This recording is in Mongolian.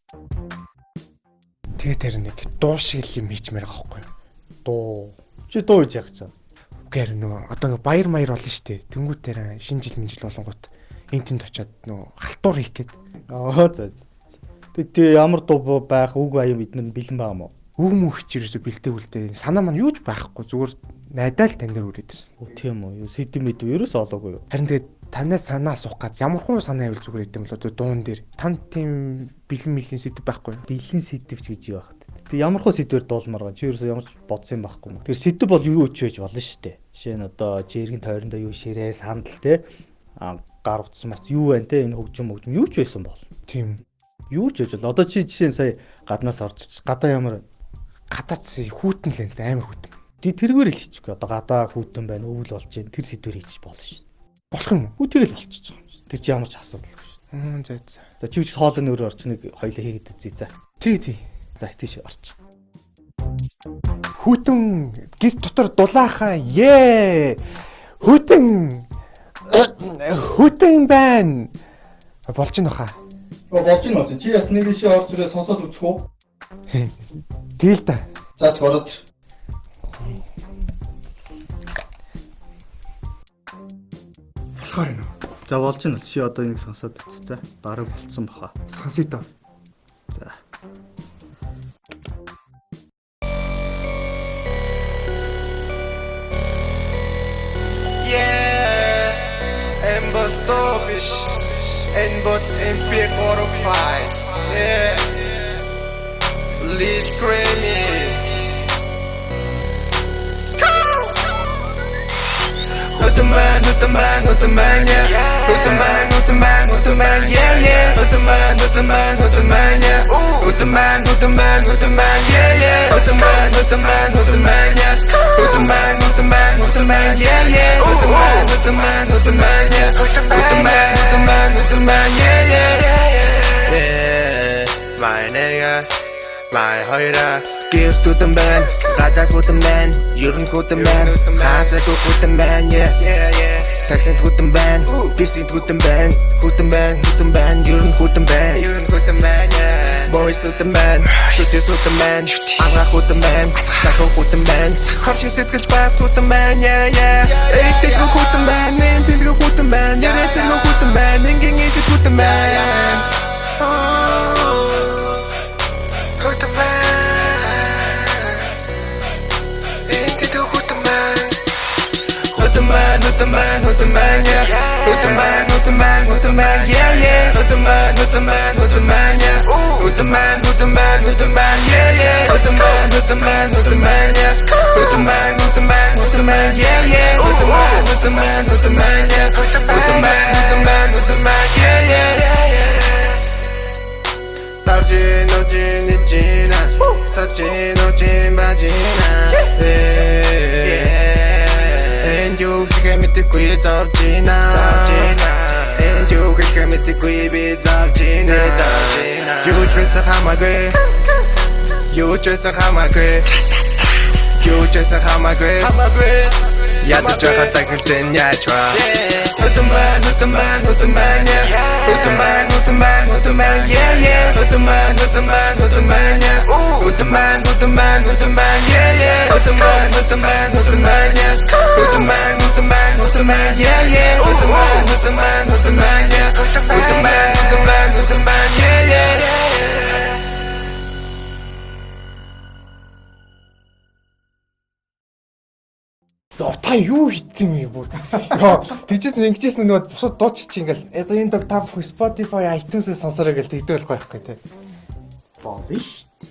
Тэгээд тэр нэг дуу шиг юм хийчмээр байгаа байхгүй. Дуу. Чи дуу хийж яах гэж байна? Үгээр нөгөө одоо баяр маяр болно штэ. Тэнгүүтээр шинэ жил минжил болонгууд энэ тэнд очиод нөгөө халтуур хийх гээд. За. Тэгээ ямар дуу байх үг аяа биднэр бэлэн байгаа мó? Үг мөх чирээс бэлдээ үлдээ. Санаа маань юуж байхгүй зүгээр найдаал тань дээр үрээд ирсэн. Тийм үү. Юу сэдэм мэдв ерөөс олоогүй юу? Харин тэгээд танаас санаа асуух гад ямар хуу санаа явуул зүгээр идэм болоо дуун дээр. Тан тийм бэлэн мөлийн сэдв байхгүй юу? Бэлэн сэдвч гэж юу багт. Тэг ямар хөө сэдвэр дуулмаар байгаа. Чи ерөөс ямар ч бодсон юм байхгүй юм. Тэр сэдв бол юу өч байж болно шүү дээ. Жишээ нь одоо жиргэн тойрондоо юу ширээ сандал те гар утсан мац юу байна те энэ хөгжим юу ч байсан бол. Тийм. Юу ч байж бол одоо чи жишээ нь сая гаднаас орж гадаа ямар гадаац хүүтэн л энэ амар хүүтэн. Тэргээр л хийчихгүй. Одоо гадаа хүүтэн байна, өвөл болж байна. Тэр сэдвэр хийчих болно шүү дээ. Болох юм уу? Тэгэл болчихж байгаа юм шүү. Тэр чи ямар ч асуудалгүй шүү. За. За чи ч хоолны өрөө орч нэг хоёлоо хийгээд үзье за. Тий. За тийш орч. Хүүтэн гэр дотор дулаахан ээ. Хүүтэн байна. Болж гин баха. Болж гин үү? Чи яс нэг ишээ орж ирээ сонсоод үзэх үү? Тэгэл та. За төрөд. Болохоор энэ. За болж гин. Чи одоо энийг сонсоод үз. За бараг болцсон баха. Сонсъё доо. За. Embot topish, embot MP45, yeah. Lead creamy. Who's the man, yeah. Who's the man, yeah. Who's the man, yeah. Who's the man, yeah. Who's the man, yeah. Who's the man, yeah. Who's the man, yeah. Who's the man, yeah. Who's the man, yeah. Who's the man, yeah. Who's the man, yeah. My nigga. My hoira, give to the man, gata to the man, urine to the man, hasa to the man, yeah. Taxi to the man, piercing to the man, urine to the man, yeah. Boys to the man, shooters to the man, anga to the man, sako to the man, harshes it gets past to the man, yeah. Hey, take a to the man, name to the man, yeah, take a to the man, thinking it to the man. Who's the man? Into the who's the man? Who's the man? Who's the man? Who's the man? Yeah. Who's the man? Who's the man? Who's the man? Yeah. Who's the man? Who's the man? Who's the man? Yeah. Who's the man? Who's the man? Who's the man? Yeah. Who's the man? Who's the man? Who's the man? Yeah. Who's the man? Who's the man? Who's the man? Yeah. Who's the man? Who's the man? Who's the man? Yeah. Who's the man? Who's the man? Who's the man? Yeah. Noche magina, and you can meet the queen of Gina, and you can meet the queen of Gina. You dress a hammer, you dress a hammer, you dress a hammer. Я до чего так ты не чва. Who's the man, who's the man, who's the man, yeah. Who's the man, who's the man, who's the man, yeah. Who's the man, who's the man, who's the man, yeah. Who's the man, who's the man, who's the man, yeah. Who's the man, who's the man, who's the man, yeah. Who's the man, who's the man, who's the man, yeah. Who's the man, who's the man, who's the man, yeah. Who's the man, who's the man, who's the man, yeah. Та юу хийцэн юм бүр. Тэгжээс ингэжээс нөгөө бусад дууч чи ингээл одоо энэ дог та Spotify, iTunes-ээс сонсороо гэл тэгдэг болох байх гэх тээ. Болно шүү дээ.